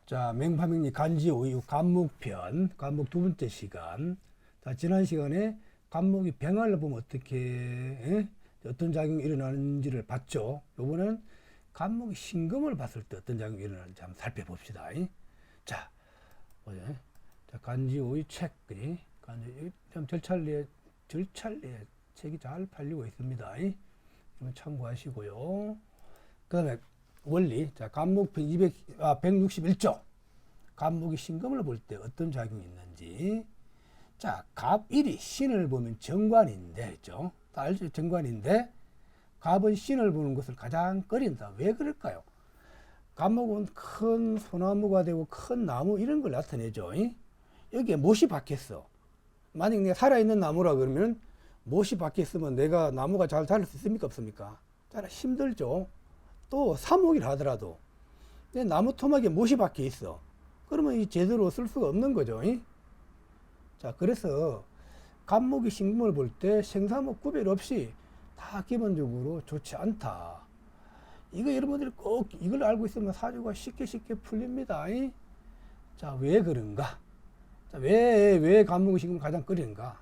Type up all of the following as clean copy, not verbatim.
자, 맹파명리 간지오유 간목편, 간목 두 번째 시간. 자, 지난 시간에 간목이 병화를 보면 어떤 작용이 일어나는지를 봤죠. 요번에는 간목이 신금을 봤을 때 어떤 작용이 일어나는지 한번 살펴봅시다. 자, 보자. 자, 간지오유 책, 그지? 간지오유 참 절찰리에 책이 잘 팔리고 있습니다. 이건 참고하시고요. 그 다음에 원리, 자, 간목편 161조. 간목이 신금을 볼 때 어떤 작용이 있는지. 자, 갑일이 신을 보면 정관인데, 했죠? 다 알죠? 정관인데, 갑은 신을 보는 것을 가장 꺼린다. 왜 그럴까요? 간목은 큰 소나무가 되고 큰 나무 이런 걸 나타내죠. 여기에 못이 박혔어. 만약 내가 살아있는 나무라 그러면 못이 박혔으면 내가 나무가 잘 자랄 수 있습니까? 없습니까? 잘 힘들죠. 또 사목이라 하더라도 내 나무 토막에 못이 박혀 있어. 그러면 이 제대로 쓸 수가 없는 거죠. 자, 그래서 간목이 신금을 볼 때 생사목 구별 없이 다 기본적으로 좋지 않다. 이거 여러분들이 꼭 이걸 알고 있으면 사주가 쉽게 풀립니다. 자, 왜 그런가? 자, 왜 간목이 신금을 가장 꺼리는가?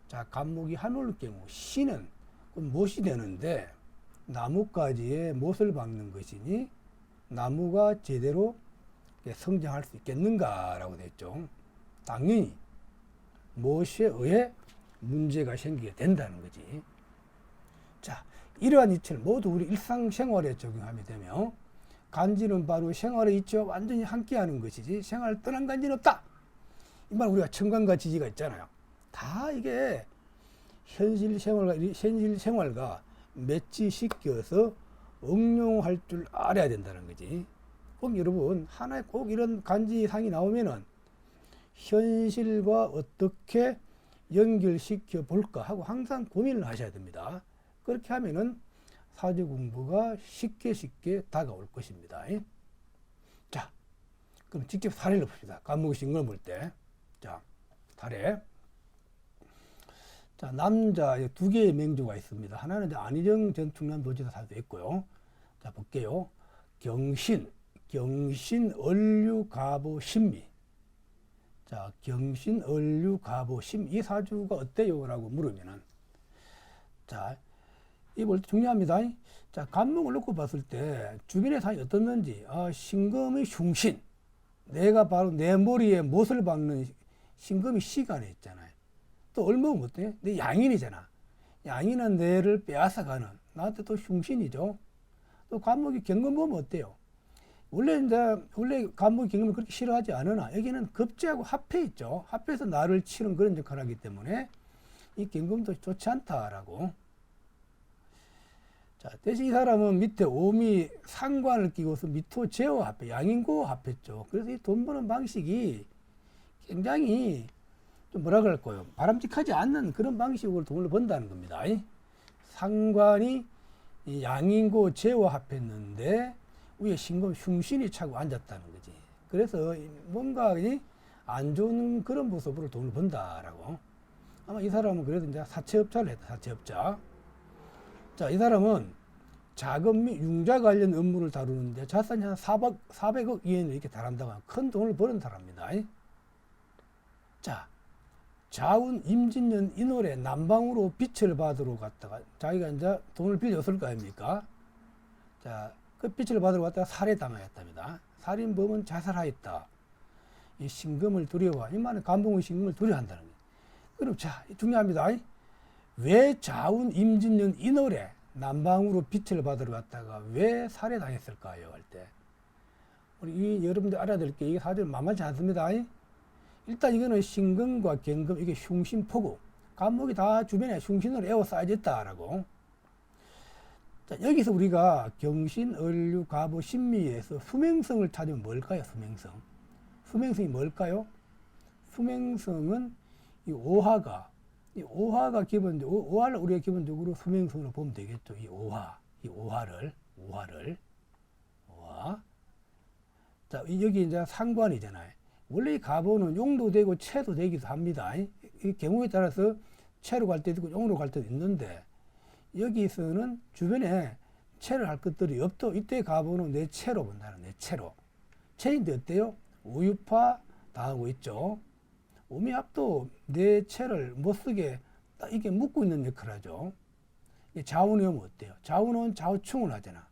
자, 간목이 하늘일 경우 신은 못이 되는데 나무가지에 못을 박는 것이니 나무가 제대로 성장할 수 있겠는가라고 됐죠. 당연히 못에 의해 문제가 생기게 된다는 거지. 자, 이러한 이치를 모두 우리 일상생활에 적용하게 되면 간지는 바로 생활의 이치와 완전히 함께하는 것이지 생활을 떠난 간지는 없다. 이 말 우리가 청간과 지지가 있잖아요. 다 이게 현실 생활과 매치시켜서 응용할 줄 알아야 된다는 거지. 꼭 여러분 하나에 꼭 이런 간지상이 나오면은 현실과 어떻게 연결시켜 볼까 하고 항상 고민을 하셔야 됩니다. 그렇게 하면은 사주 공부가 쉽게 다가올 것입니다. 자, 그럼 직접 사례를 봅시다. 간목이 신금을 볼 때. 자, 사례. 자, 남자 두 개의 명조가 있습니다. 하나는 이제 안희정 전 충남도지사 사주도 있고요. 자, 볼게요. 경신, 을류, 가보, 신미. 자, 경신, 을류, 가보, 신. 이 사주가 어때요? 라고 물으면은. 자, 이 볼 때 중요합니다. 자, 간목을 놓고 봤을 때 주변의 상이 어떻는지. 아, 신금의 흉신. 내가 바로 내 머리에 못을 박는 신금이 시간에 있잖아요. 또 얼마면 어때요? 내 양인이잖아. 양인은 뇌를 빼앗아가는 나한테 또 흉신이죠. 또 간목이 경금 보면 어때요? 원래 간목이 경금을 그렇게 싫어하지 않으나 여기는 급제하고 합해 있죠. 합해서 나를 치는 그런 역할을 하기 때문에 이 경금도 좋지 않다라고. 자, 대신 이 사람은 밑에 오미 상관을 끼고서 미토 제와 합해, 양인고 합했죠. 그래서 이 돈 버는 방식이 굉장히 좀 뭐라 그럴까요? 바람직하지 않는 그런 방식으로 돈을 번다는 겁니다. 상관이 양인고 제와 합했는데 위에 신금 흉신이 차고 앉았다는 거지. 그래서 뭔가 안 좋은 그런 모습으로 돈을 번다라고. 아마 이 사람은 그래도 이제 사채업자를 했다. 사채업자. 자, 이 사람은 자금 및 융자 관련 업무를 다루는데 자산이 한 400억 이하는 이렇게 달한다고 하면 큰 돈을 버는 사람입니다. 자, 자운 임진년 인월에 남방으로 빛을 받으러 갔다가 자기가 이제 돈을 빌렸을 거 아닙니까? 자, 그 빛을 받으러 갔다가 살해당하였답니다. 살인범은 자살하였다. 이 신금을 두려워, 이 말은 간목의 신금을 두려워한다는 거예요. 그럼 자, 중요합니다. 왜 자운 임진년 인월에 남방으로 빛을 받으러 갔다가 왜 살해당했을까요? 할 때. 우리 여러분들 알아야 될 게 이게 사실 만만치 않습니다. 일단 이거는 신금과 경금, 이게 흉신포고, 간목이 다 주변에 흉신으로 에워싸여 있다라고. 자, 여기서 우리가 경신, 을류, 가보, 신미에서 수명성을 찾으면 뭘까요? 수명성. 수명성이 뭘까요? 수명성은 이 오화가 기본적으로, 오화를 우리가 기본적으로 수명성으로 보면 되겠죠. 이 오화를. 자, 여기 이제 상관이잖아요. 원래 이 가보는 용도 되고 채도 되기도 합니다. 이 경우에 따라서 채로 갈 때도 있고 용으로 갈 때도 있는데 여기서는 주변에 채를 할 것들이 없도 이때 가보는 내 채로 본다는 내 채로. 채인데 어때요? 오유파 당하고 있죠. 오미압도 뇌체를 못쓰게 딱 이게 묶고 있는 역할을 하죠. 자운이 오면 어때요? 자운은 좌우충을 하잖아.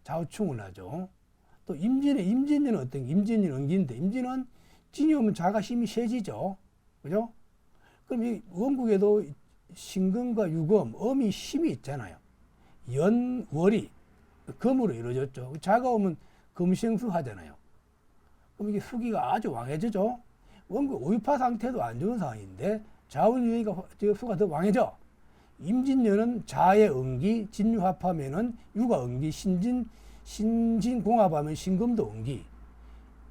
좌우충을 하죠. 또 임진은 어떤 임진은 은기인데 임진은 진이 오면 자가 힘이 세지죠. 그죠? 그럼 이 원국에도 신금과 유금, 음이 힘이 있잖아요. 연, 월이 금으로 이루어졌죠. 자가 오면 금생수 하잖아요. 그럼 이게 수기가 아주 왕해지죠. 원국 오유파 상태도 안 좋은 상황인데 자운유니까 수가 더 왕해져. 임진년은 자의 은기, 진유합하면은 유가 은기, 신진공합하면 신금도 은기.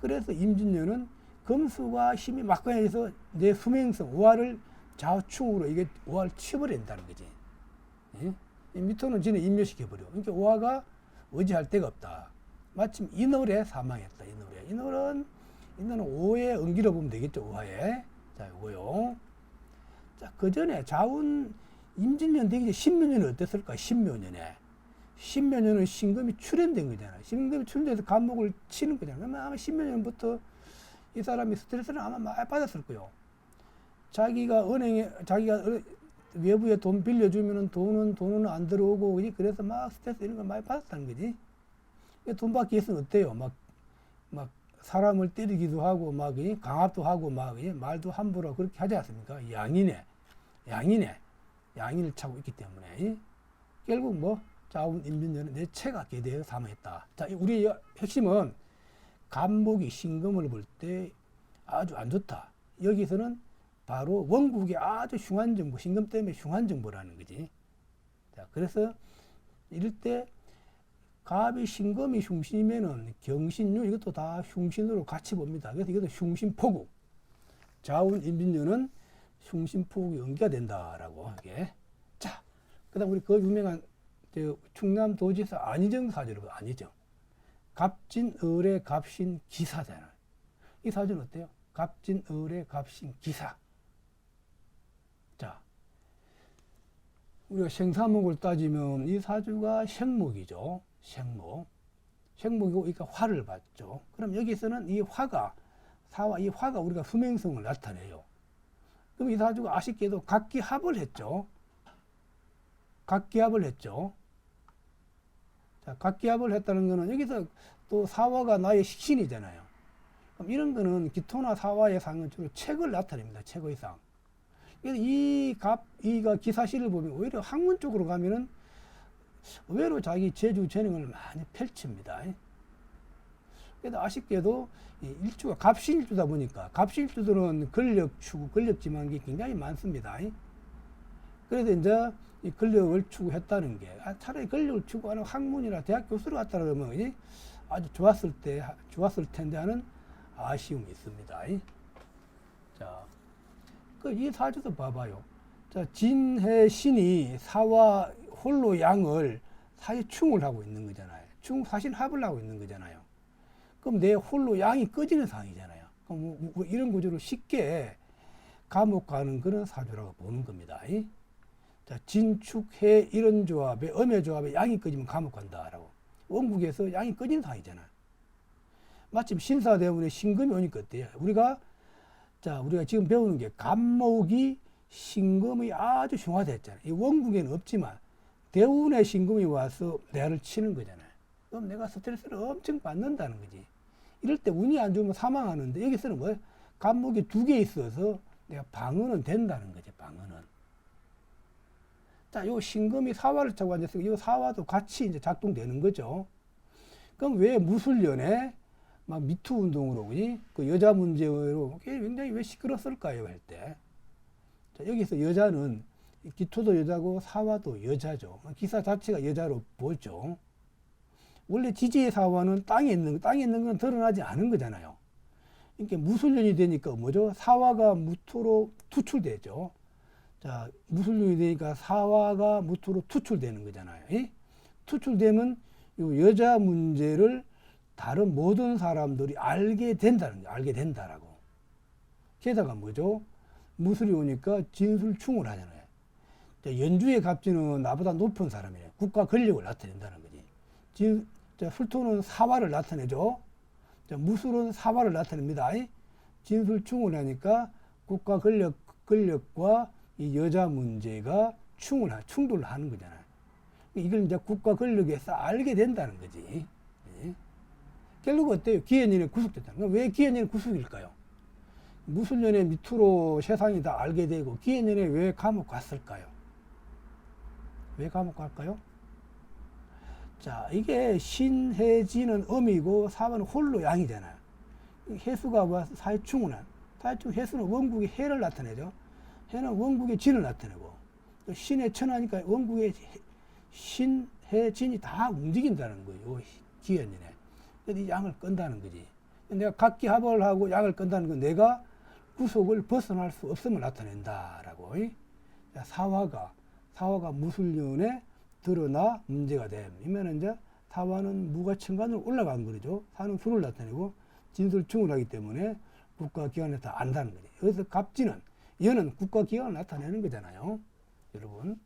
그래서 임진년은 금수가 힘이 막강해서 내 수명성, 우화를 좌우충으로 이게 우화를 치버린다는 거지. 예? 미토는 진에 임묘시켜버려. 그러니까 우화가 의지할 데가 없다. 마침 인월에 사망했다. 인월은 5의 은기로 보면 되겠죠. 우화에. 자, 요거요. 자, 그 전에 자운 임진년 되기 전에 신묘년은 어땠을까? 신묘년은 신금이 출현된 거잖아요. 신금이 출현돼서 간목을 치는 거잖아요. 그러면 아마 신묘년부터 이 사람이 스트레스를 아마 많이 받았을 거예요. 자기가 외부에 돈 빌려주면은 돈은 안 들어오고, 그래서 막 스트레스 이런 걸 많이 받았다는 거지. 돈 받기 위해서는 어때요? 막 사람을 때리기도 하고, 강압도 하고, 말도 함부로 하고 그렇게 하지 않습니까? 양인을 차고 있기 때문에. 결국 자운 임진년은 내 체가 계대에 사망했다. 자, 우리 핵심은 간목이 신금을 볼 때 아주 안 좋다. 여기서는 바로 원국의 아주 흉한 정보, 신금 때문에 흉한 정보라는 거지. 자, 그래서 이럴 때 갑이 신금이 흉신이면은 경신유 이것도 다 흉신으로 같이 봅니다. 그래서 이것도 흉신포국. 자운 임진년은 흉신포국이 연기가 된다라고 하게. 자, 그다음 우리 그 유명한 충남 도지사 안희정 사주로 안희정. 갑진, 을의 갑신, 기사잖아요. 이 사주는 어때요? 갑진, 을의 갑신, 기사. 자, 우리가 생사목을 따지면 이 사주가 생목이죠. 생목이고, 그러니까 화를 받죠. 그럼 여기서는 이 화가 우리가 수명성을 나타내요. 그럼 이 사주가 아쉽게도 각기합을 했죠. 자, 각기합을 했다는 거는 여기서 또 사화가 나의 식신이잖아요. 그럼 이런 거는 기토나 사화의 상은 주로 책을 나타냅니다. 책의 상. 그래서 이가 기사시를 보면 오히려 학문 쪽으로 가면은 의외로 자기 재주 재능을 많이 펼칩니다. 그래도 아쉽게도 일주가 갑신일주다 보니까 갑신일주들은 권력추구, 권력지망이 굉장히 많습니다. 그래서 이제 이 권력을 추구했다는 게 차라리 권력을 추구하는 학문이나 대학 교수로 갔다 그러면 아주 좋았을 텐데 하는 아쉬움이 있습니다. 자, 이 사주도 봐봐요. 자, 진해 신이 사와 홀로 양을 사이충을 하고 있는 거잖아요. 사신합을 하고 있는 거잖아요. 그럼 내 홀로 양이 꺼지는 상황이잖아요. 그럼 이런 구조를 쉽게 감옥가는 그런 사주라고 보는 겁니다. 자, 진축해 이런 조합에 음의 조합에 양이 꺼지면 감옥 간다라고. 원국에서 양이 꺼진 상황이잖아. 마침 신사대운에 신금이 오니까 어때요? 우리가 지금 배우는 게 간목이 신금이 아주 흉화됐잖아요. 이 원국에는 없지만 대운에 신금이 와서 내를 치는 거잖아요. 그럼 내가 스트레스를 엄청 받는다는 거지. 이럴 때 운이 안 좋으면 사망하는데 여기서는 뭐예요? 간목이 2개 있어서 내가 방어는 된다는 거지. 자, 요 신금이 사화를 차고 앉았으니까 이 사화도 같이 이제 작동되는 거죠. 그럼 왜 무술년에 막 미투 운동으로, 그 여자 문제로 굉장히 왜 시끄럽을까요? 할 때. 자, 여기서 여자는 기토도 여자고 사화도 여자죠. 기사 자체가 여자로 보죠. 원래 지지의 사화는 땅에 있는 건 드러나지 않은 거잖아요. 그러니까 무술년이 되니까 뭐죠? 사화가 무토로 투출되죠. 자, 무술년이 되니까 사화가 무토로 투출되는 거잖아요. 투출되면 이 여자 문제를 다른 모든 사람들이 알게 된다라고. 게다가 뭐죠? 무술이 오니까 진술충을 하잖아요. 자, 연주의 갑진은 나보다 높은 사람이에요. 국가 권력을 나타낸다는 거지. 술토는 사화를 나타내죠. 자, 무술은 사화를 나타냅니다. 진술충을 하니까 국가 권력과 이 여자 문제가 충돌을 하는 거잖아요. 이걸 이제 국가 권력에서 알게 된다는 거지. 예. 결국 어때요? 기현이는 구속됐다는 거예요. 왜 기현이는 구속일까요? 무술년의 밑으로 세상이 다 알게 되고 기현이는 왜 감옥 갔을까요? 왜 감옥 갈까요? 자, 이게 신해지는 음이고 사화는 홀로 양이잖아요. 해수가 뭐 사회충운한, 해수는 원국의 해를 나타내죠. 해는 원국의 진을 나타내고, 또 신의 천하니까 원국의 신, 해, 진이 다 움직인다는 거예요. 기현이네. 그래서 이 양을 끈다는 거지. 내가 각기합을 하고 양을 끈다는 건 내가 구속을 벗어날 수 없음을 나타낸다라고. 사화가 무술년에 드러나 문제가 됨. 이면 이제 사화는 무가 천간으로 올라간 거죠. 사는 수를 나타내고 진술충을 하기 때문에 국가기관에 다 안다는 거죠. 여기서 갑진은 여는 국가기관을 나타내는 거잖아요. 여러분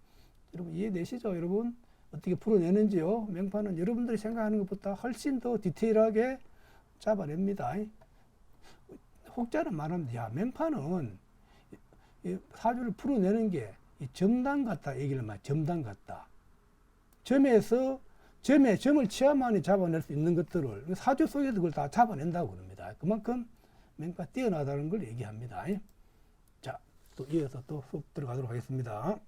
이해되시죠? 여러분 어떻게 풀어내는지요? 명판은 여러분들이 생각하는 것보다 훨씬 더 디테일하게 잡아냅니다. 혹자는 말합니다. 야, 명판은 사주를 풀어내는 게 점당 같다 얘기를 말. 점당 같다. 점을 치야만이 잡아낼 수 있는 것들을 사주 속에서 그걸 다 잡아낸다고 그럽니다. 그만큼 명판 뛰어나다는 걸 얘기합니다. 자, 또 이어서 또 수업 들어가도록 하겠습니다.